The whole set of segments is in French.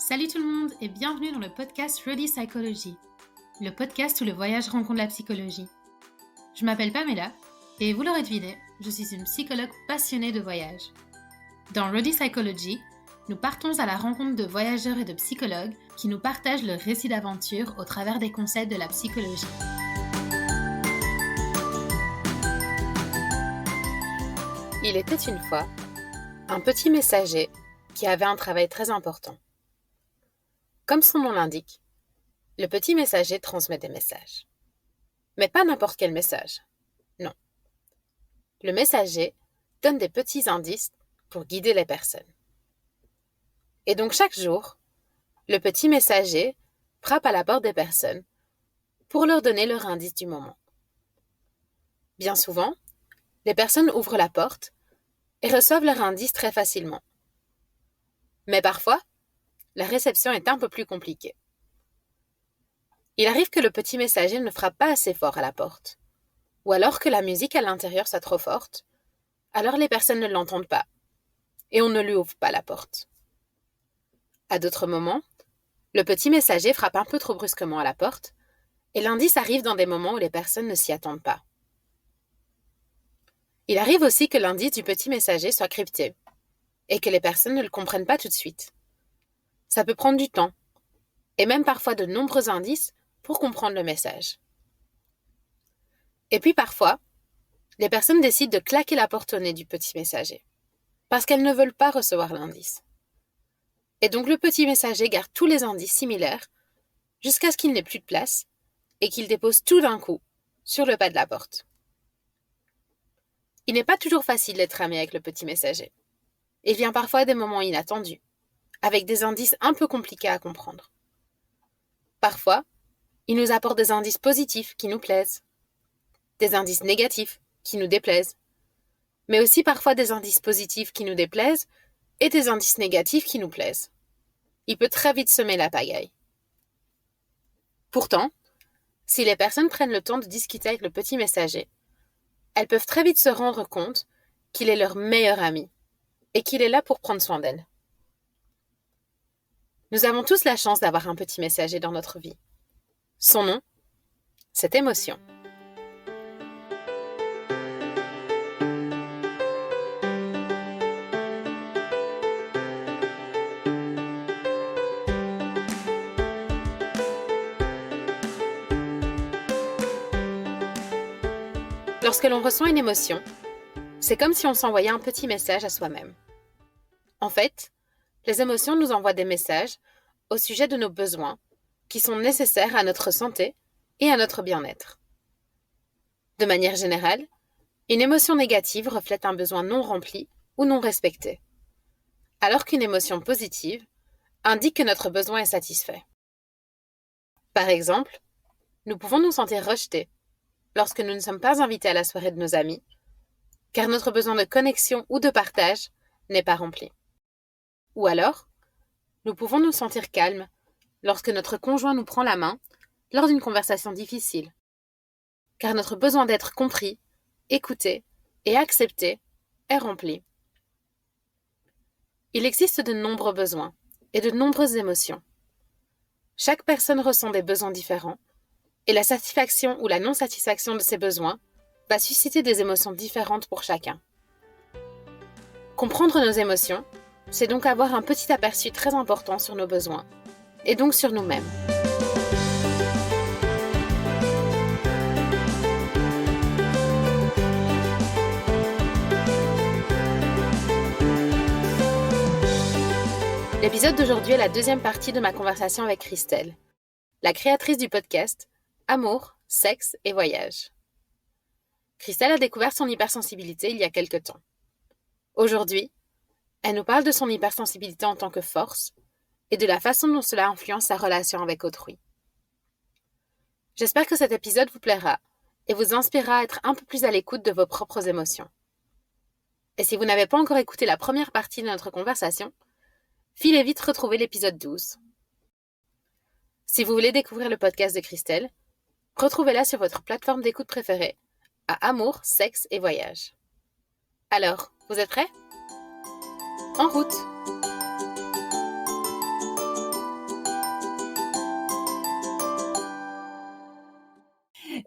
Salut tout le monde et bienvenue dans le podcast Ruddy Psychology, le podcast où le voyage rencontre la psychologie. Je m'appelle Pamela et vous l'aurez deviné, je suis une psychologue passionnée de voyage. Dans Ruddy Psychology, nous partons à la rencontre de voyageurs et de psychologues qui nous partagent leur récit d'aventure au travers des concepts de la psychologie. Il était une fois un petit messager qui avait un travail très important. Comme son nom l'indique, le petit messager transmet des messages. Mais pas n'importe quel message. Non. Le messager donne des petits indices pour guider les personnes. Et donc chaque jour, le petit messager frappe à la porte des personnes pour leur donner leur indice du moment. Bien souvent, les personnes ouvrent la porte et reçoivent leur indice très facilement. Mais parfois, la réception est un peu plus compliquée. Il arrive que le petit messager ne frappe pas assez fort à la porte, ou alors que la musique à l'intérieur soit trop forte, alors les personnes ne l'entendent pas, et on ne lui ouvre pas la porte. À d'autres moments, le petit messager frappe un peu trop brusquement à la porte, et l'indice arrive dans des moments où les personnes ne s'y attendent pas. Il arrive aussi que l'indice du petit messager soit crypté, et que les personnes ne le comprennent pas tout de suite. Ça peut prendre du temps, et même parfois de nombreux indices pour comprendre le message. Et puis parfois, les personnes décident de claquer la porte au nez du petit messager, parce qu'elles ne veulent pas recevoir l'indice. Et donc le petit messager garde tous les indices similaires jusqu'à ce qu'il n'ait plus de place et qu'il dépose tout d'un coup sur le pas de la porte. Il n'est pas toujours facile d'être ami avec le petit messager. Il vient parfois à des moments inattendus, avec des indices un peu compliqués à comprendre. Parfois, il nous apporte des indices positifs qui nous plaisent, des indices négatifs qui nous déplaisent, mais aussi parfois des indices positifs qui nous déplaisent et des indices négatifs qui nous plaisent. Il peut très vite semer la pagaille. Pourtant, si les personnes prennent le temps de discuter avec le petit messager, elles peuvent très vite se rendre compte qu'il est leur meilleur ami et qu'il est là pour prendre soin d'elles. Nous avons tous la chance d'avoir un petit messager dans notre vie. Son nom, c'est émotion. Lorsque l'on ressent une émotion, c'est comme si on s'envoyait un petit message à soi-même. En fait, les émotions nous envoient des messages au sujet de nos besoins qui sont nécessaires à notre santé et à notre bien-être. De manière générale, une émotion négative reflète un besoin non rempli ou non respecté, alors qu'une émotion positive indique que notre besoin est satisfait. Par exemple, nous pouvons nous sentir rejetés lorsque nous ne sommes pas invités à la soirée de nos amis, car notre besoin de connexion ou de partage n'est pas rempli. Ou alors, nous pouvons nous sentir calmes lorsque notre conjoint nous prend la main lors d'une conversation difficile, car notre besoin d'être compris, écouté et accepté est rempli. Il existe de nombreux besoins et de nombreuses émotions. Chaque personne ressent des besoins différents, et la satisfaction ou la non-satisfaction de ces besoins va susciter des émotions différentes pour chacun. Comprendre nos émotions, c'est donc avoir un petit aperçu très important sur nos besoins, et donc sur nous-mêmes. L'épisode d'aujourd'hui est la deuxième partie de ma conversation avec Christelle, la créatrice du podcast Amour, sexe et voyage. Christelle a découvert son hypersensibilité il y a quelque temps. Aujourd'hui, elle nous parle de son hypersensibilité en tant que force et de la façon dont cela influence sa relation avec autrui. J'espère que cet épisode vous plaira et vous inspirera à être un peu plus à l'écoute de vos propres émotions. Et si vous n'avez pas encore écouté la première partie de notre conversation, filez vite retrouver l'épisode 12. Si vous voulez découvrir le podcast de Christelle, retrouvez-la sur votre plateforme d'écoute préférée, à Amour, sexe et voyage. Alors, vous êtes prêts ? En route !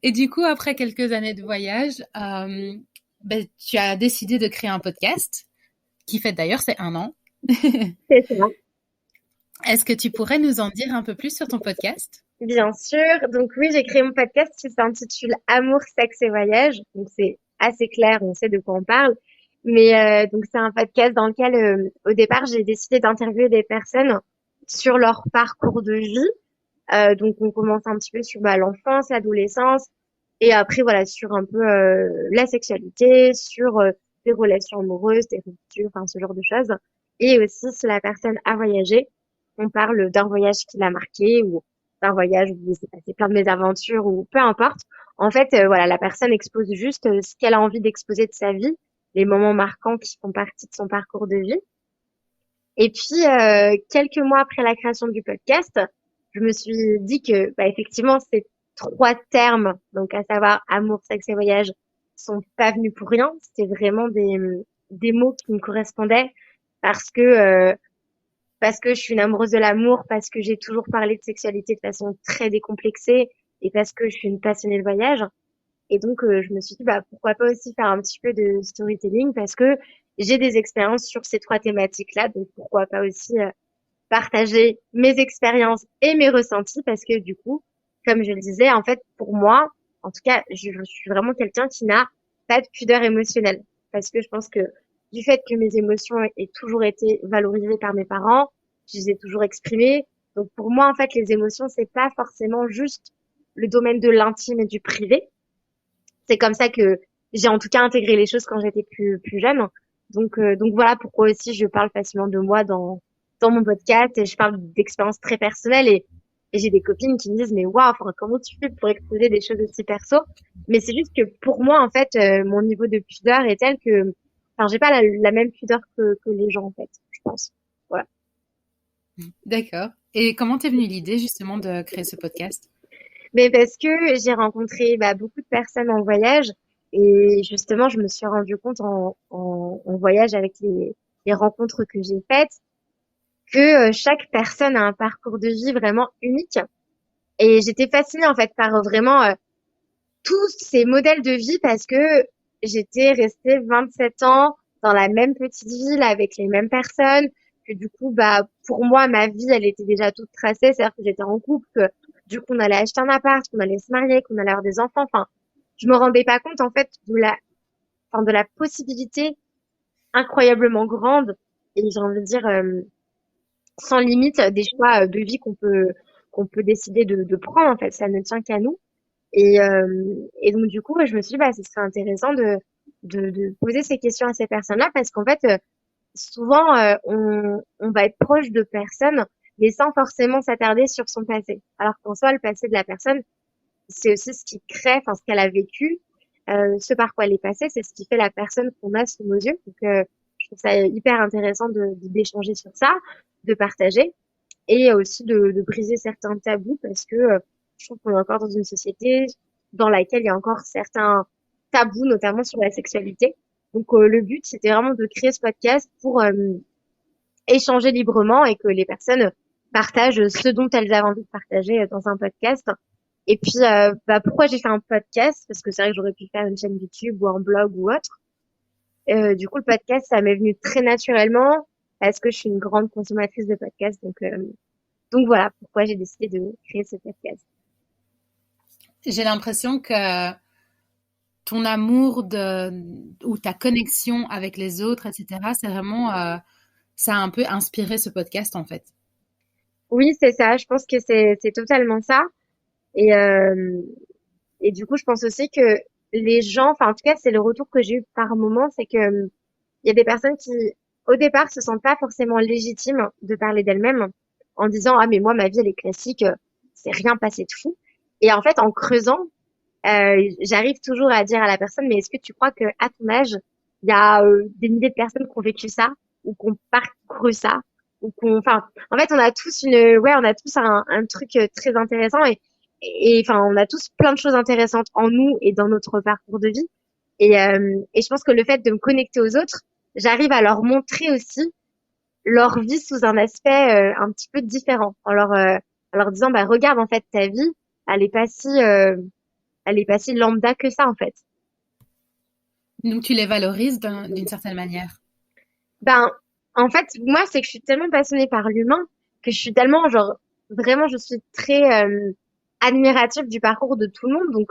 Et du coup, après quelques années de voyage, tu as décidé de créer un podcast qui fait d'ailleurs c'est 1 an. C'est ça. Est-ce que tu pourrais nous en dire un peu plus sur ton podcast? Bien sûr. Donc oui, j'ai créé mon podcast qui s'intitule Amour, sexe et voyage. Donc c'est assez clair, on sait de quoi on parle. Mais donc c'est un podcast dans lequel au départ j'ai décidé d'interviewer des personnes sur leur parcours de vie. Donc on commence un petit peu sur l'enfance, l'adolescence et après voilà sur un peu la sexualité, sur des relations amoureuses, des ruptures, enfin ce genre de choses. Et aussi si la personne a voyagé, on parle d'un voyage qui l'a marqué ou d'un voyage où il s'est passé plein de mésaventures ou peu importe. En fait, voilà, la personne expose juste ce qu'elle a envie d'exposer de sa vie, les moments marquants qui font partie de son parcours de vie. Et puis, quelques mois après la création du podcast, je me suis dit que, effectivement, ces 3 termes, donc à savoir amour, sexe et voyage, sont pas venus pour rien. C'était vraiment des mots qui me correspondaient parce que je suis une amoureuse de l'amour, parce que j'ai toujours parlé de sexualité de façon très décomplexée et parce que je suis une passionnée de voyage. Et donc, je me suis dit, pourquoi pas aussi faire un petit peu de storytelling parce que j'ai des expériences sur ces 3 thématiques-là. Donc, pourquoi pas aussi partager mes expériences et mes ressentis parce que du coup, comme je le disais, en fait, pour moi, en tout cas, je suis vraiment quelqu'un qui n'a pas de pudeur émotionnelle parce que je pense que du fait que mes émotions aient toujours été valorisées par mes parents, je les ai toujours exprimées. Donc pour moi, en fait, les émotions, c'est pas forcément juste le domaine de l'intime et du privé. C'est comme ça que j'ai en tout cas intégré les choses quand j'étais plus jeune. Donc voilà pourquoi aussi je parle facilement de moi dans mon podcast et je parle d'expériences très personnelles et j'ai des copines qui me disent mais waouh, comment tu fais pour exposer des choses aussi perso? Mais c'est juste que pour moi en fait mon niveau de pudeur est tel que enfin j'ai pas la même pudeur que les gens en fait, je pense. Voilà. D'accord. Et comment t'es venue l'idée justement de créer ce podcast? Mais parce que j'ai rencontré beaucoup de personnes en voyage et justement je me suis rendu compte en voyage avec les rencontres que j'ai faites que chaque personne a un parcours de vie vraiment unique et j'étais fascinée en fait par vraiment tous ces modèles de vie parce que j'étais restée 27 ans dans la même petite ville avec les mêmes personnes, que du coup, pour moi, ma vie, elle était déjà toute tracée, c'est-à-dire que j'étais en couple, que du coup, on allait acheter un appart, qu'on allait se marier, qu'on allait avoir des enfants, enfin, je me rendais pas compte, en fait, de la possibilité incroyablement grande et j'ai envie de dire, sans limite des choix de vie qu'on peut décider de prendre, en fait, ça ne tient qu'à nous. Et donc, du coup, je me suis dit, ce serait intéressant de poser ces questions à ces personnes-là parce qu'en fait, souvent, on va être proche de personnes, mais sans forcément s'attarder sur son passé. Alors qu'en soi, le passé de la personne, c'est aussi ce qui crée, enfin, ce qu'elle a vécu, ce par quoi elle est passée, c'est ce qui fait la personne qu'on a sous nos yeux. Donc, je trouve ça hyper intéressant d'échanger sur ça, de partager et aussi de briser certains tabous parce que je trouve qu'on est encore dans une société dans laquelle il y a encore certains tabous, notamment sur la sexualité. Donc le but, c'était vraiment de créer ce podcast pour échanger librement et que les personnes partagent ce dont elles avaient envie de partager dans un podcast. Et puis, pourquoi j'ai fait un podcast? Parce que c'est vrai que j'aurais pu faire une chaîne YouTube ou un blog ou autre. Du coup, le podcast, ça m'est venu très naturellement parce que je suis une grande consommatrice de podcasts. Donc voilà pourquoi j'ai décidé de créer ce podcast. J'ai l'impression que ton amour ou ta connexion avec les autres, etc., c'est vraiment, ça a un peu inspiré ce podcast en fait. Oui, c'est ça. Je pense que c'est totalement ça. Et, euh, et du coup, je pense aussi que les gens, enfin en tout cas, c'est le retour que j'ai eu par moment, c'est que il y a des personnes qui, au départ, se sentent pas forcément légitimes de parler d'elles-mêmes en disant ah mais moi ma vie elle est classique, c'est rien passé de fou. Et en fait, en creusant, j'arrive toujours à dire à la personne mais est-ce que tu crois que à ton âge, il y a des milliers de personnes qui ont vécu ça ou qui ont parcouru ça ou enfin, en fait, on a tous un truc très intéressant et enfin, on a tous plein de choses intéressantes en nous et dans notre parcours de vie. Et je pense que le fait de me connecter aux autres, j'arrive à leur montrer aussi leur vie sous un aspect un petit peu différent, en leur disant, regarde, en fait, ta vie, elle est pas si elle est pas si lambda que ça en fait. Donc tu les valorises d'une certaine manière. Ben, en fait, moi, c'est que je suis tellement passionnée par l'humain que je suis tellement, genre, vraiment, je suis très admirative du parcours de tout le monde.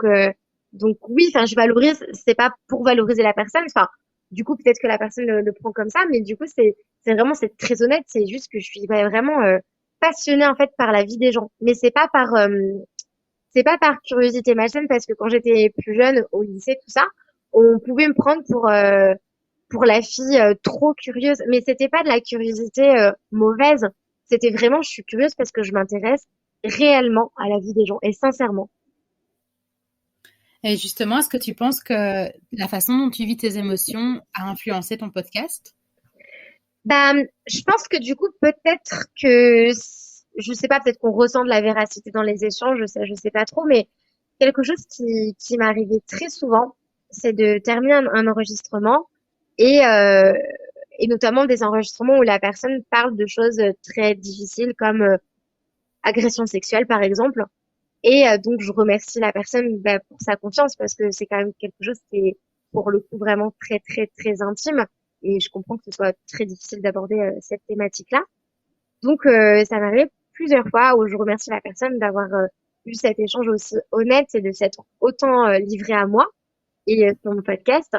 Donc oui, enfin, je valorise, c'est pas pour valoriser la personne. Enfin, du coup, peut-être que la personne le prend comme ça, mais du coup, c'est vraiment, c'est très honnête. C'est juste que je suis vraiment passionnée, en fait, par la vie des gens. Mais c'est pas par curiosité malsaine parce que quand j'étais plus jeune, au lycée, tout ça, on pouvait me prendre pour la fille trop curieuse, mais c'était pas de la curiosité mauvaise, c'était vraiment je suis curieuse parce que je m'intéresse réellement à la vie des gens et sincèrement. Et justement, est-ce que tu penses que la façon dont tu vis tes émotions a influencé ton podcast? Bah, je pense que du coup peut-être que je sais pas, peut-être qu'on ressent de la véracité dans les échanges, je sais pas trop, mais quelque chose qui m'arrivait très souvent, c'est de terminer un enregistrement et euh, et notamment des enregistrements où la personne parle de choses très difficiles comme agression sexuelle par exemple. Donc je remercie la personne bah, pour sa confiance parce que c'est quand même quelque chose qui est pour le coup vraiment très très très intime et je comprends que ce soit très difficile d'aborder cette thématique-là. Donc ça m'arrive plusieurs fois où je remercie la personne d'avoir eu cet échange aussi honnête et de s'être autant livré à moi et sur mon podcast.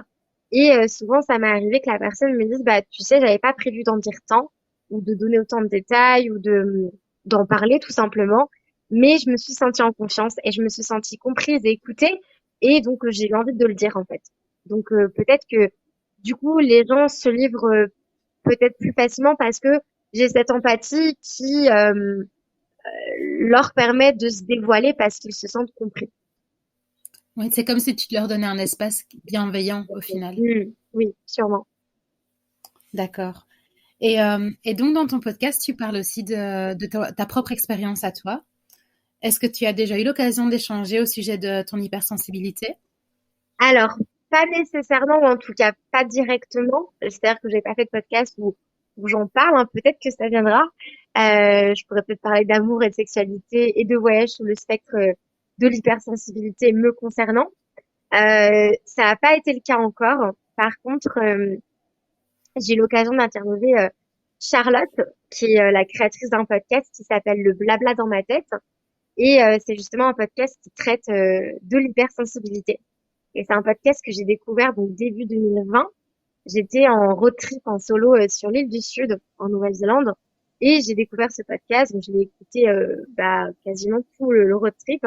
Souvent, ça m'est arrivé que la personne me dise, bah, tu sais, j'avais pas prévu d'en dire tant, ou de donner autant de détails, ou d'en parler tout simplement. Mais je me suis sentie en confiance et je me suis sentie comprise et écoutée. Et donc, j'ai eu envie de le dire, en fait. Donc, peut-être que, du coup, les gens se livrent peut-être plus facilement parce que j'ai cette empathie qui leur permet de se dévoiler parce qu'ils se sentent compris. Oui, c'est comme si tu leur donnais un espace bienveillant au final. Oui, sûrement. D'accord. Et donc, dans ton podcast, tu parles aussi de ta propre expérience à toi. Est-ce que tu as déjà eu l'occasion d'échanger au sujet de ton hypersensibilité? Alors, pas nécessairement, ou en tout cas pas directement. C'est-à-dire que j'ai pas fait de podcast où j'en parle, hein. Peut-être que ça viendra. Je pourrais peut-être parler d'amour et de sexualité et de voyage sur le spectre de l'hypersensibilité me concernant. Ça n'a pas été le cas encore. Par contre, j'ai eu l'occasion d'interviewer Charlotte, qui est la créatrice d'un podcast qui s'appelle Le Blabla dans ma tête. C'est justement un podcast qui traite de l'hypersensibilité. Et c'est un podcast que j'ai découvert donc début 2020. J'étais en road trip en solo sur l'île du Sud, en Nouvelle-Zélande. Et j'ai découvert ce podcast, donc je l'ai écouté bah, quasiment tout le road trip.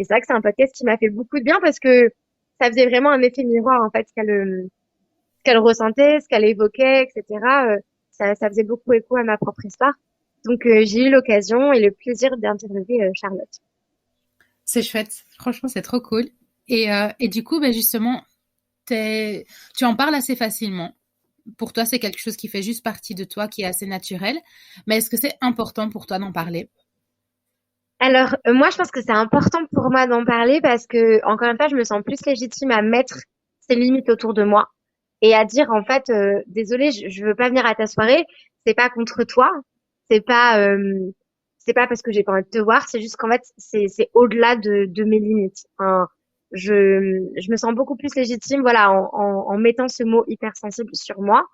Et c'est vrai que c'est un podcast qui m'a fait beaucoup de bien parce que ça faisait vraiment un effet miroir, en fait, ce qu'elle ressentait, ce qu'elle évoquait, etc. Ça faisait beaucoup écho à ma propre histoire. Donc j'ai eu l'occasion et le plaisir d'interviewer Charlotte. C'est chouette. Franchement, c'est trop cool. Et du coup, ben justement, tu en parles assez facilement. Pour toi, c'est quelque chose qui fait juste partie de toi, qui est assez naturel. Mais est-ce que c'est important pour toi d'en parler? Alors, moi, je pense que c'est important pour moi d'en parler parce que, encore une fois, je me sens plus légitime à mettre ces limites autour de moi et à dire, en fait, désolé, je veux pas venir à ta soirée. C'est pas contre toi. C'est pas, c'est pas parce que j'ai pas envie de te voir. C'est juste qu'en fait, c'est au-delà de mes limites. Enfin, je me sens beaucoup plus légitime, voilà, en mettant ce mot hypersensible sur moi.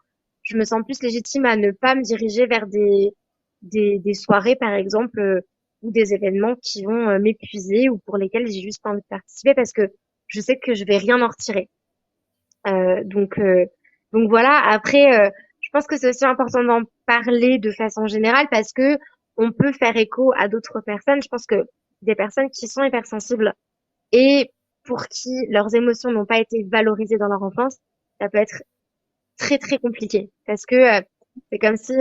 Je me sens plus légitime à ne pas me diriger vers des soirées, par exemple, ou des événements qui vont m'épuiser ou pour lesquels j'ai juste pas envie de participer parce que je sais que je vais rien en retirer. Euh, donc, euh, donc voilà. Après, je pense que c'est aussi important d'en parler de façon générale parce que on peut faire écho à d'autres personnes. Je pense que des personnes qui sont hypersensibles et pour qui leurs émotions n'ont pas été valorisées dans leur enfance, ça peut être très très compliqué parce que c'est comme si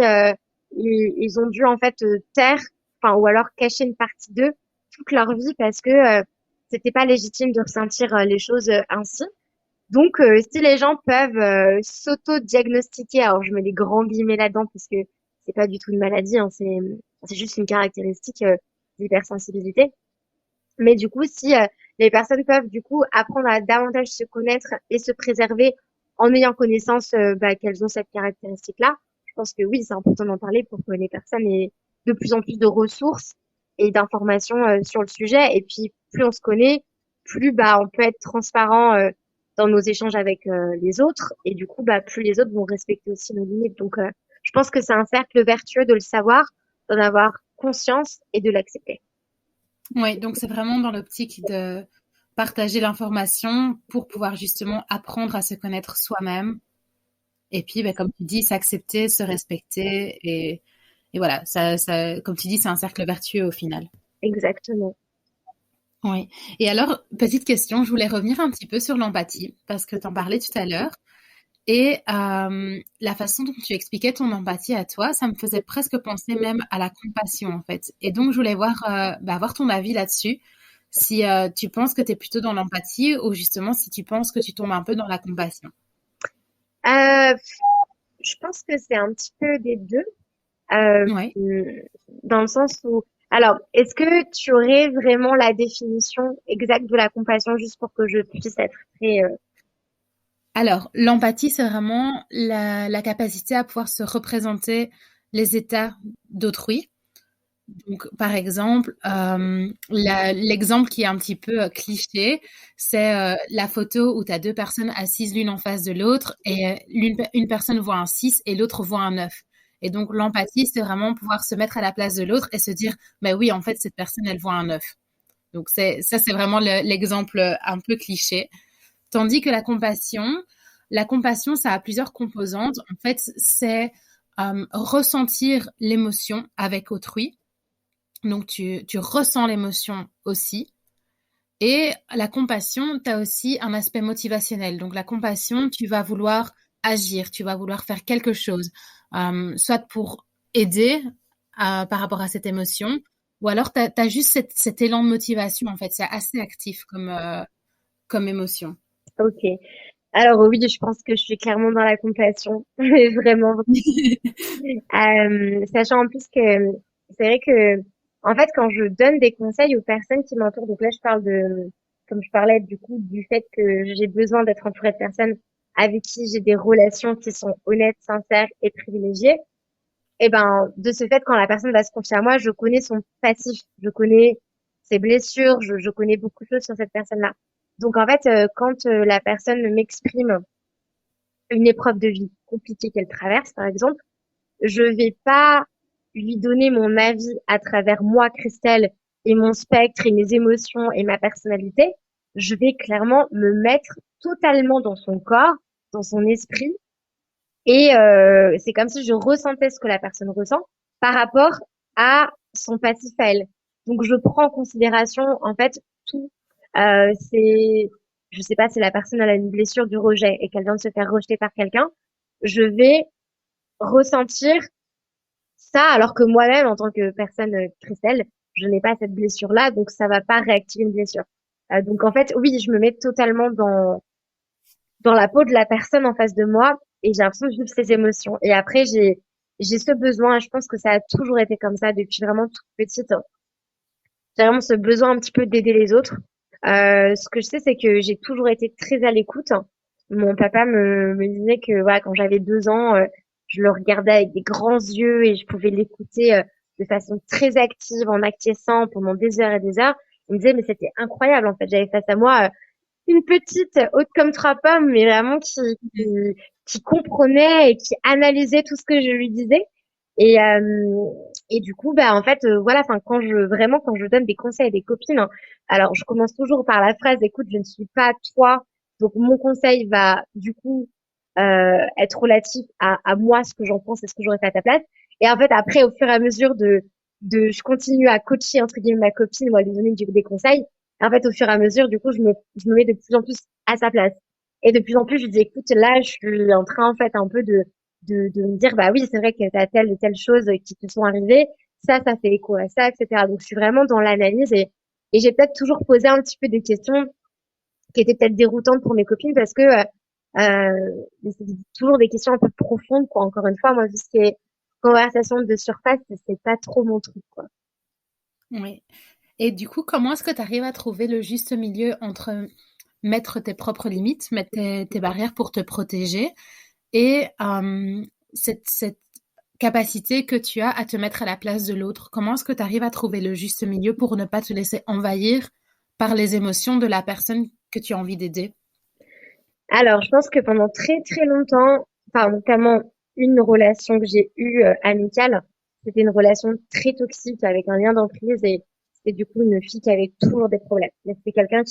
ils ont dû en fait taire, enfin ou alors cacher une partie d'eux toute leur vie parce que c'était pas légitime de ressentir les choses ainsi. Donc si les gens peuvent s'auto-diagnostiquer, alors je mets des grands guillemets là-dedans parce que c'est pas du tout une maladie, hein, c'est juste une caractéristique d'hypersensibilité. Mais du coup, si les personnes peuvent du coup apprendre à davantage se connaître et se préserver en ayant connaissance bah, qu'elles ont cette caractéristique-là, je pense que oui, c'est important d'en parler pour que les personnes aient de plus en plus de ressources et d'informations sur le sujet. Et puis, plus on se connaît, plus on peut être transparent dans nos échanges avec les autres et du coup plus les autres vont respecter aussi nos limites. Donc je pense que c'est un cercle vertueux de le savoir, d'en avoir conscience et de l'accepter. Oui, donc c'est vraiment dans l'optique de partager l'information pour pouvoir justement apprendre à se connaître soi-même. Et puis, comme tu dis, s'accepter, se respecter. Et voilà, comme tu dis, c'est un cercle vertueux au final. Exactement. Oui. Et alors, petite question, je voulais revenir un petit peu sur l'empathie, parce que tu en parlais tout à l'heure. Et la façon dont tu expliquais ton empathie à toi, ça me faisait presque penser même à la compassion, en fait. Et donc, je voulais voir ton avis là-dessus. Si tu penses que tu es plutôt dans l'empathie ou justement si tu penses que tu tombes un peu dans la compassion. Euh, je pense que c'est un petit peu des deux, Oui. dans le sens où, alors, est-ce que tu aurais vraiment la définition exacte de la compassion juste pour que je puisse être très, Alors, l'empathie, c'est vraiment la capacité à pouvoir se représenter les états d'autrui. Donc, par exemple, l'exemple qui est un petit peu cliché, c'est la photo où tu as deux personnes assises l'une en face de l'autre et une personne voit un 6 et l'autre voit un 9. Et donc, l'empathie, c'est vraiment pouvoir se mettre à la place de l'autre et se dire, mais oui, en fait, cette personne, elle voit un 9. Donc, c'est vraiment l'exemple un peu cliché. Tandis que la compassion, ça a plusieurs composantes. En fait, c'est ressentir l'émotion avec autrui. Donc, tu ressens l'émotion aussi. Et la compassion, tu as aussi un aspect motivationnel. Donc, la compassion, tu vas vouloir agir, tu vas vouloir faire quelque chose, soit pour aider par rapport à cette émotion, ou alors tu as juste cet élan de motivation, en fait. C'est assez actif comme émotion. ok. Alors oui, je pense que je suis clairement dans la compassion, mais vraiment. Sachant en plus que c'est vrai que, en fait, quand je donne des conseils aux personnes qui m'entourent, donc là, je parle comme je parlais du coup, du fait que j'ai besoin d'être entourée de personnes avec qui j'ai des relations qui sont honnêtes, sincères et privilégiées. Et de ce fait, quand la personne va se confier à moi, je connais son passif, je connais ses blessures, je connais beaucoup de choses sur cette personne-là. Donc, en fait, quand la personne m'exprime une épreuve de vie compliquée qu'elle traverse, par exemple, je vais pas lui donner mon avis à travers moi, Christelle, et mon spectre et mes émotions et ma personnalité. Je vais clairement me mettre totalement dans son corps, dans son esprit, et c'est comme si je ressentais ce que la personne ressent par rapport à son passif à elle. Donc je prends en considération en fait tout. C'est, je sais pas si la personne elle a une blessure du rejet et qu'elle vient de se faire rejeter par quelqu'un, je vais ressentir ça, alors que moi-même, en tant que personne Christelle, je n'ai pas cette blessure-là, donc ça va pas réactiver une blessure. Donc en fait, oui, je me mets totalement dans la peau de la personne en face de moi et j'ai l'impression de vivre ses émotions. Et après, j'ai ce besoin, et je pense que ça a toujours été comme ça depuis vraiment toute petite. J'ai vraiment ce besoin un petit peu d'aider les autres. Ce que je sais, c'est que j'ai toujours été très à l'écoute. Mon papa me disait que voilà, quand j'avais 2 ans, je le regardais avec des grands yeux et je pouvais l'écouter de façon très active, en acquiesçant pendant des heures et des heures. Il me disait, mais c'était incroyable, en fait. J'avais face à moi une petite haute comme 3 pommes, mais vraiment qui comprenait et qui analysait tout ce que je lui disais. Et, et du coup, en fait, voilà, enfin, quand je donne des conseils à des copines, hein, alors je commence toujours par la phrase, écoute, je ne suis pas toi, donc mon conseil va du coup être relatif à moi, ce que j'en pense et ce que j'aurais fait à ta place. Et en fait, après, au fur et à mesure je continue à coacher entre guillemets ma copine ou à lui donner des conseils. Et en fait, au fur et à mesure, du coup, je me mets de plus en plus à sa place. Et de plus en plus, je lui dis, écoute, là, je suis en train, en fait, un peu de me dire, bah oui, c'est vrai que t'as telle et telle chose qui te sont arrivées. Ça fait écho à ça, etc. Donc, je suis vraiment dans l'analyse et j'ai peut-être toujours posé un petit peu des questions qui étaient peut-être déroutantes pour mes copines parce que, c'est toujours des questions un peu profondes, quoi. Encore une fois, moi, tout ce qui est conversation de surface, c'est pas trop mon truc, quoi. Oui. Et du coup, comment est-ce que tu arrives à trouver le juste milieu entre mettre tes propres limites, mettre tes barrières pour te protéger et cette capacité que tu as à te mettre à la place de l'autre? Comment est-ce que tu arrives à trouver le juste milieu pour ne pas te laisser envahir par les émotions de la personne que tu as envie d'aider? Alors, je pense que pendant très très longtemps, enfin notamment une relation que j'ai eue amicale, c'était une relation très toxique avec un lien d'emprise et c'était du coup une fille qui avait toujours des problèmes. Mais c'était quelqu'un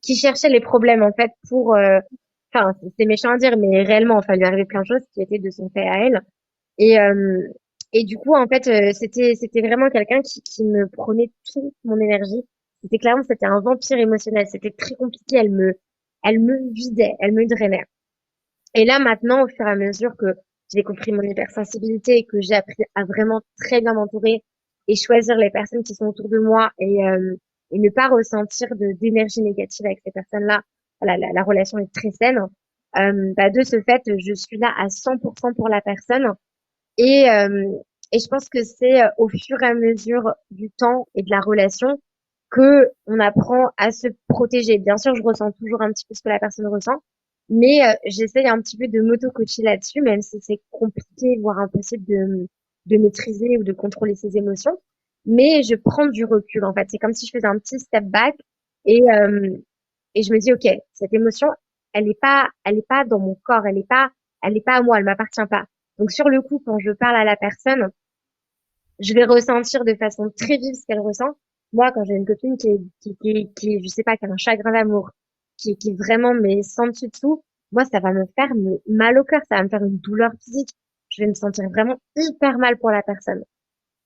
qui cherchait les problèmes en fait pour, enfin c'est méchant à dire, mais réellement, enfin il lui arrivait plein de choses qui étaient de son fait à elle. Et et du coup en fait c'était vraiment quelqu'un qui me prenait toute mon énergie. C'était un vampire émotionnel. C'était très compliqué. Elle me vidait, elle me drainait. Et là, maintenant, au fur et à mesure que j'ai compris mon hypersensibilité et que j'ai appris à vraiment très bien m'entourer et choisir les personnes qui sont autour de moi et ne pas ressentir d'énergie négative avec ces personnes-là, voilà, la relation est très saine. Bah, de ce fait, je suis là à 100% pour la personne et, et je pense que c'est au fur et à mesure du temps et de la relation que on apprend à se protéger. Bien sûr, je ressens toujours un petit peu ce que la personne ressent, mais j'essaye un petit peu de m'auto-coacher là-dessus, même si c'est compliqué, voire impossible de maîtriser ou de contrôler ses émotions. Mais je prends du recul, en fait. C'est comme si je faisais un petit step back et, et je me dis, OK, cette émotion, elle est pas dans mon corps, elle est pas à moi, elle m'appartient pas. Donc, sur le coup, quand je parle à la personne, je vais ressentir de façon très vive ce qu'elle ressent. Moi, quand j'ai une copine je sais pas, qui a un chagrin d'amour, qui est vraiment, mais sans dessus dessous, moi, ça va me faire mal au cœur, ça va me faire une douleur physique. Je vais me sentir vraiment hyper mal pour la personne.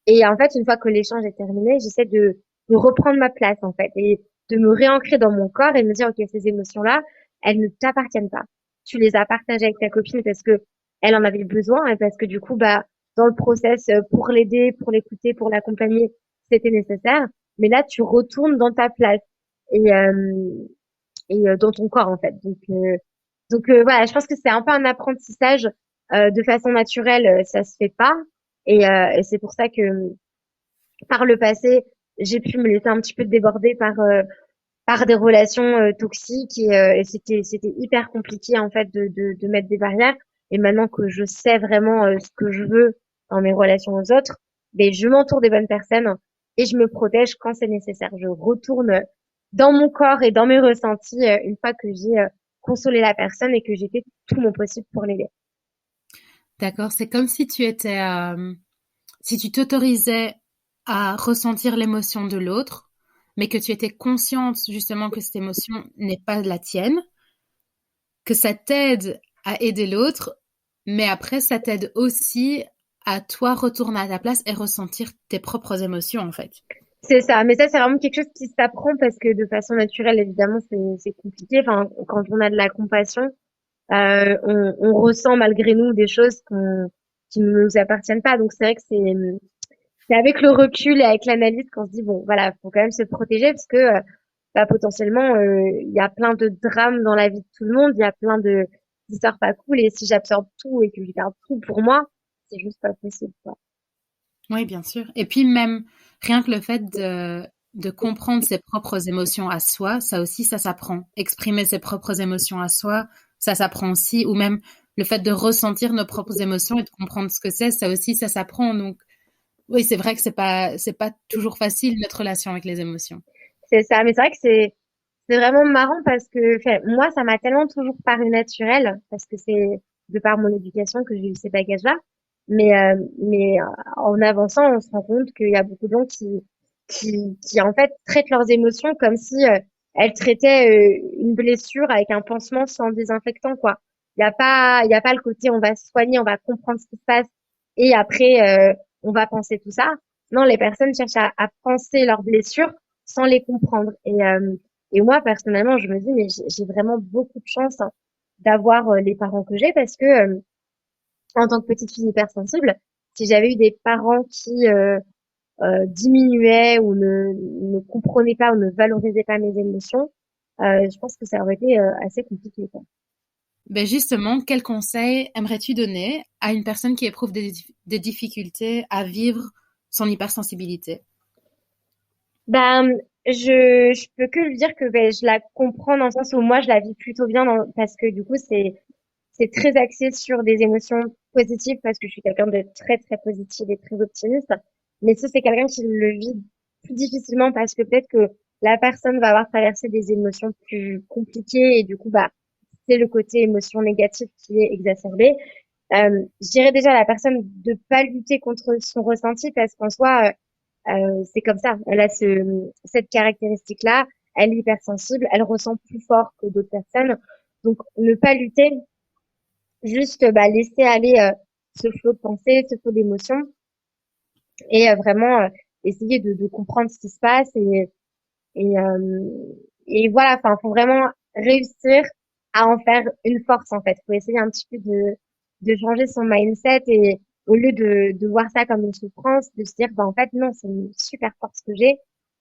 Et en fait, une fois que l'échange est terminé, j'essaie de reprendre ma place, en fait, et de me réancrer dans mon corps et de me dire, OK, ces émotions-là, elles ne t'appartiennent pas. Tu les as partagées avec ta copine parce que elle en avait besoin et parce que du coup, bah, dans le process, pour l'aider, pour l'écouter, pour l'accompagner, c'était nécessaire. Mais là, tu retournes dans ta place et, dans ton corps, en fait. Voilà, je pense que c'est un peu un apprentissage de façon naturelle, ça se fait pas. Et c'est pour ça que par le passé, j'ai pu me laisser un petit peu déborder par des relations toxiques et c'était hyper compliqué en fait de mettre des barrières. Et maintenant que je sais vraiment ce que je veux dans mes relations aux autres, ben je m'entoure des bonnes personnes et je me protège quand c'est nécessaire. Je retourne dans mon corps et dans mes ressentis une fois que j'ai consolé la personne et que j'ai fait tout mon possible pour l'aider. D'accord, c'est comme si tu étais, si tu t'autorisais à ressentir l'émotion de l'autre, mais que tu étais consciente justement que cette émotion n'est pas la tienne, que ça t'aide à aider l'autre, mais après ça t'aide aussi à toi retourner à ta place et ressentir tes propres émotions en fait. C'est ça, mais ça c'est vraiment quelque chose qui s'apprend parce que de façon naturelle évidemment c'est compliqué. Enfin, quand on a de la compassion, on ressent malgré nous des choses qui ne nous appartiennent pas. Donc c'est vrai que c'est avec le recul et avec l'analyse qu'on se dit bon voilà, faut quand même se protéger parce que bah, potentiellement il y a plein de drames dans la vie de tout le monde, il y a plein de d'histoires pas cool et si j'absorbe tout et que je garde tout pour moi, c'est juste pas possible, quoi. Oui, bien sûr. Et puis même, rien que le fait de comprendre ses propres émotions à soi, ça aussi, ça s'apprend. Exprimer ses propres émotions à soi, ça s'apprend aussi. Ou même le fait de ressentir nos propres émotions et de comprendre ce que c'est, ça aussi, ça s'apprend. Donc, oui, c'est vrai que c'est pas toujours facile notre relation avec les émotions. C'est ça, mais c'est vrai que c'est vraiment marrant parce que enfin, moi ça m'a tellement toujours paru naturel parce que c'est de par mon éducation que j'ai eu ces bagages-là. Mais en avançant, on se rend compte qu'il y a beaucoup de gens qui en fait traitent leurs émotions comme si elles traitaient une blessure avec un pansement sans désinfectant, quoi. Il y a pas le côté on va se soigner, on va comprendre ce qui se passe et après on va penser tout ça. Non, les personnes cherchent à penser leurs blessures sans les comprendre. Et moi personnellement, je me dis mais j'ai vraiment beaucoup de chance hein, d'avoir les parents que j'ai parce que en tant que petite fille hypersensible, si j'avais eu des parents qui diminuaient ou ne comprenaient pas ou ne valorisaient pas mes émotions, je pense que ça aurait été assez compliqué, quoi. Ben justement, quel conseil aimerais-tu donner à une personne qui éprouve des difficultés à vivre son hypersensibilité? Ben, je peux que lui dire que ben, je la comprends dans le sens où moi je la vis plutôt bien parce que du coup c'est très axé sur des émotions positives parce que je suis quelqu'un de très très positive et très optimiste. Mais ça c'est quelqu'un qui le vit plus difficilement parce que peut-être que la personne va avoir traversé des émotions plus compliquées et du coup, bah, c'est le côté émotion négative qui est exacerbé. Je dirais déjà à la personne de pas lutter contre son ressenti parce qu'en soi, c'est comme ça. Elle a cette caractéristique-là. Elle est hypersensible. Elle ressent plus fort que d'autres personnes. Donc, ne pas lutter, juste bah, laisser aller ce flot de pensée, ce flot d'émotions et vraiment essayer de comprendre ce qui se passe et, euh, et voilà. Enfin, faut vraiment réussir à en faire une force en fait. Faut essayer un petit peu de changer son mindset et au lieu de voir ça comme une souffrance, de se dire bah en fait non, c'est une super force que j'ai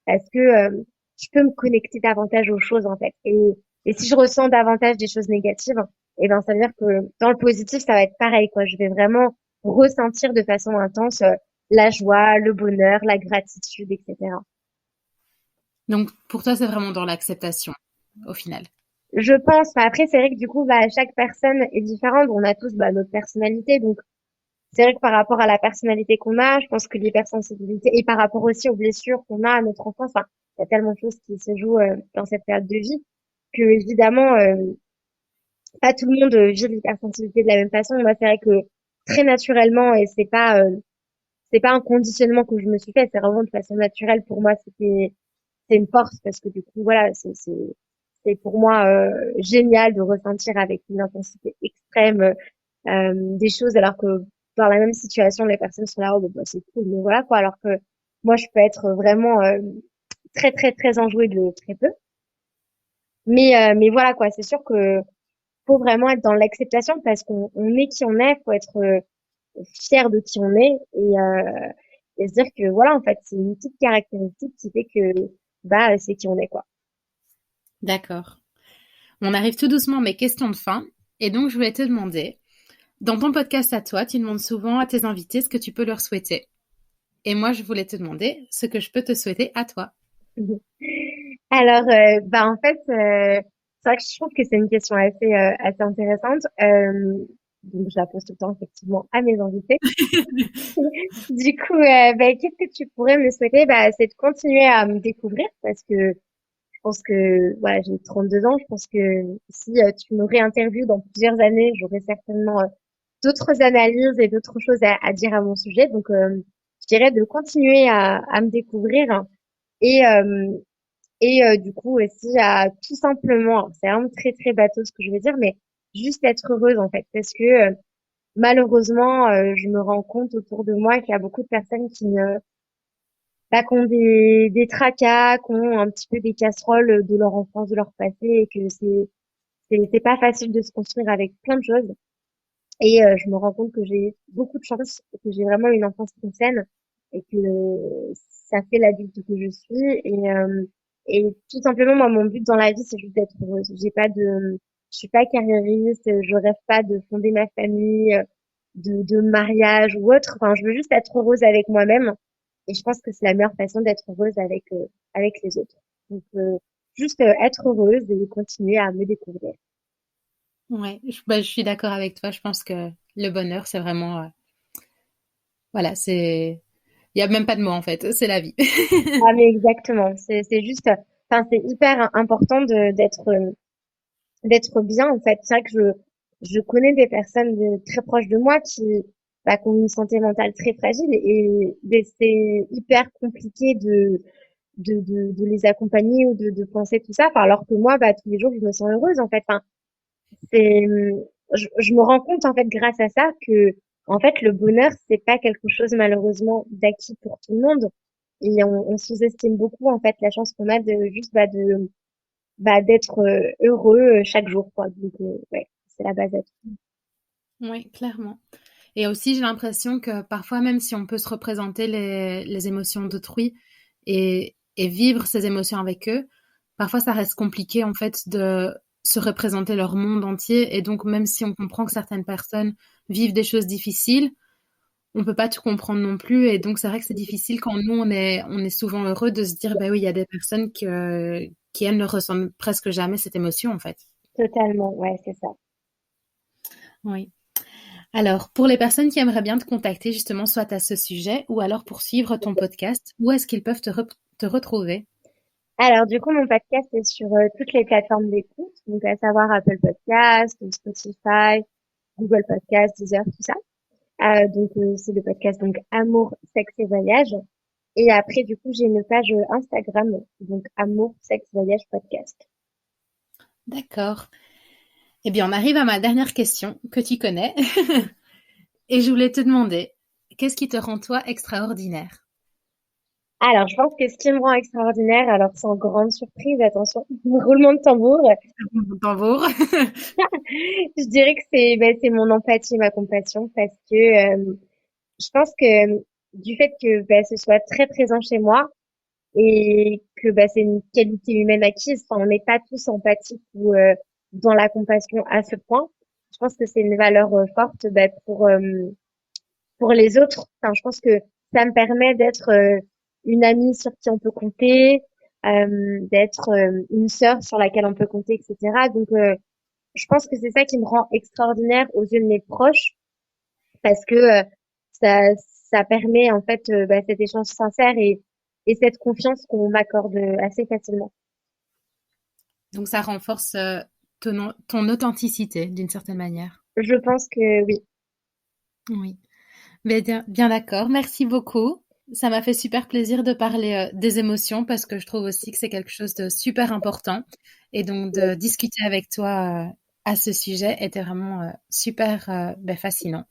parce que je peux me connecter davantage aux choses en fait. Et si je ressens davantage des choses négatives, et ben ça veut dire que dans le positif ça va être pareil quoi. Je vais vraiment ressentir de façon intense la joie, le bonheur, la gratitude, etc. Donc, pour toi, c'est vraiment dans l'acceptation, au final. Je pense, mais après, c'est vrai que du coup, bah, chaque personne est différente. On a tous bah, notre personnalité. Donc, c'est vrai que par rapport à la personnalité qu'on a, je pense que l'hypersensibilité, et par rapport aussi aux blessures qu'on a à notre enfance, enfin, il y a tellement de choses qui se jouent dans cette période de vie que, évidemment, pas tout le monde vit l'hypersensibilité de la même façon. Moi, c'est vrai que très naturellement, et c'est pas un conditionnement que je me suis fait, c'est vraiment de façon naturelle. Pour moi, c'est une force parce que du coup, voilà, c'est pour moi génial de ressentir avec une intensité extrême des choses alors que dans la même situation les personnes sont là oh bah, c'est cool mais voilà quoi alors que moi je peux être vraiment très très très enjouée de très peu mais voilà quoi c'est sûr que faut vraiment être dans l'acceptation parce qu'on est qui on est faut être fier de qui on est et se dire que voilà en fait c'est une petite caractéristique qui fait que bah c'est qui on est quoi. D'accord. On arrive tout doucement à mes questions de fin. Et donc, je voulais te demander, dans ton podcast à toi, tu demandes souvent à tes invités ce que tu peux leur souhaiter. Et moi, je voulais te demander ce que je peux te souhaiter à toi. Alors, bah en fait, c'est vrai que je trouve que c'est une question assez intéressante. Donc, je la pose tout le temps effectivement à mes invités. Du coup, bah, qu'est-ce que tu pourrais me souhaiter? Bah, c'est de continuer à me découvrir parce que je pense que voilà, j'ai 32 ans. Je pense que si tu me réinterviews dans plusieurs années, j'aurai certainement d'autres analyses et d'autres choses à dire à mon sujet. Donc, je dirais de continuer à me découvrir et du coup aussi à tout simplement, alors, c'est vraiment très très bateau ce que je veux dire, mais juste être heureuse en fait, parce que malheureusement, je me rends compte autour de moi qu'il y a beaucoup de personnes qui ont des tracas, qui ont un petit peu des casseroles de leur enfance, de leur passé, et que c'est pas facile de se construire avec plein de choses. Et je me rends compte que j'ai beaucoup de chance, que j'ai vraiment une enfance saine et que ça fait l'adulte que je suis. Et tout simplement, moi, mon but dans la vie, c'est juste d'être heureuse. Je suis pas carriériste, je rêve pas de fonder ma famille, de mariage ou autre. Enfin, je veux juste être heureuse avec moi-même. Et je pense que c'est la meilleure façon d'être heureuse avec les autres. Donc, juste être heureuse et continuer à me découvrir. Ouais, je suis d'accord avec toi. Je pense que le bonheur, c'est vraiment, voilà, c'est, il y a même pas de mots en fait. C'est la vie. Ah, mais exactement. C'est juste, enfin, c'est hyper important d'être bien, en fait. C'est vrai que je connais des personnes très proches de moi bah, qui ont une santé mentale très fragile et c'est hyper compliqué de les accompagner ou de penser tout ça. Enfin, alors que moi, bah, tous les jours, je me sens heureuse, en fait. Enfin, c'est, je me rends compte, en fait, grâce à ça que, en fait, le bonheur, c'est pas quelque chose, malheureusement, d'acquis pour tout le monde. Et on sous-estime beaucoup, en fait, la chance qu'on a de juste, bah, d'être heureux chaque jour, quoi. Donc, ouais, c'est la base à tout. Oui, clairement. Et aussi, j'ai l'impression que parfois, même si on peut se représenter les émotions d'autrui et vivre ces émotions avec eux, parfois ça reste compliqué en fait de se représenter leur monde entier. Et donc, même si on comprend que certaines personnes vivent des choses difficiles, on peut pas tout comprendre non plus. Et donc, c'est vrai que c'est difficile quand nous, on est souvent heureux de se dire, bah oui, il y a des personnes qui elles, ne ressentent presque jamais cette émotion en fait. Totalement, ouais, c'est ça. Oui. Alors, pour les personnes qui aimeraient bien te contacter justement, soit à ce sujet ou alors pour suivre ton podcast, où est-ce qu'ils peuvent te retrouver? Alors, du coup, mon podcast est sur toutes les plateformes d'écoute, donc à savoir Apple Podcast, Spotify, Google Podcast, Deezer, tout ça. C'est le podcast donc Amour, sexe et voyage. Et après, du coup, j'ai une page Instagram, donc Amour, sexe, voyage, podcast. D'accord. Eh bien, on arrive à ma dernière question que tu connais. Et je voulais te demander, qu'est-ce qui te rend toi extraordinaire? Alors, je pense que ce qui me rend extraordinaire, alors sans grande surprise, attention, roulement de tambour, Mon tambour. je dirais que c'est mon empathie, ma compassion, parce que je pense que du fait que ce soit très présent chez moi et que c'est une qualité humaine acquise, enfin, on n'est pas tous empathiques ou dans la compassion à ce point. Je pense que c'est une valeur forte pour les autres. Enfin, je pense que ça me permet d'être une amie sur qui on peut compter, d'être une sœur sur laquelle on peut compter, etc. Je pense que c'est ça qui me rend extraordinaire aux yeux de mes proches, parce que ça, ça permet en fait cet échange sincère et cette confiance qu'on m'accorde assez facilement. Donc, ça renforce ton authenticité d'une certaine manière. Je pense que oui. Oui. Bien, bien d'accord. Merci beaucoup. Ça m'a fait super plaisir de parler des émotions parce que je trouve aussi que c'est quelque chose de super important. Et donc, de discuter avec toi à ce sujet était vraiment super fascinant.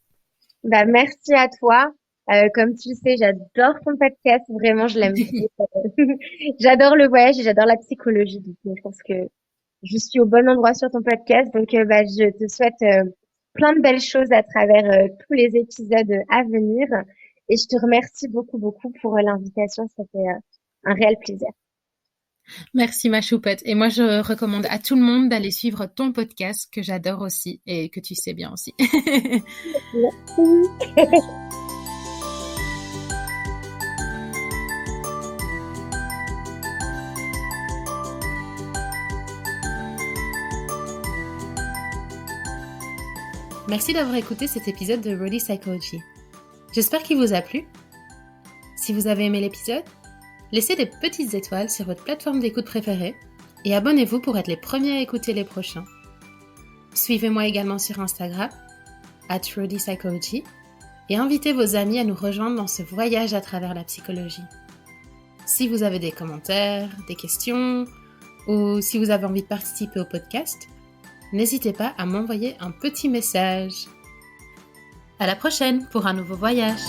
Bah, merci à toi. Comme tu le sais, j'adore ton podcast. Vraiment, je l'aime beaucoup. J'adore le voyage et j'adore la psychologie. Je pense que je suis au bon endroit sur ton podcast. Je te souhaite plein de belles choses à travers tous les épisodes à venir. Et je te remercie beaucoup, beaucoup pour l'invitation. C'était un réel plaisir. Merci ma choupette. Et moi, je recommande à tout le monde d'aller suivre ton podcast que j'adore aussi et que tu sais bien aussi. Merci. Merci d'avoir écouté cet épisode de Really Psychology. J'espère qu'il vous a plu. Si vous avez aimé l'épisode, laissez des petites étoiles sur votre plateforme d'écoute préférée et abonnez-vous pour être les premiers à écouter les prochains. Suivez-moi également sur Instagram, @ReadyPsychology, et invitez vos amis à nous rejoindre dans ce voyage à travers la psychologie. Si vous avez des commentaires, des questions, ou si vous avez envie de participer au podcast, n'hésitez pas à m'envoyer un petit message. À la prochaine pour un nouveau voyage.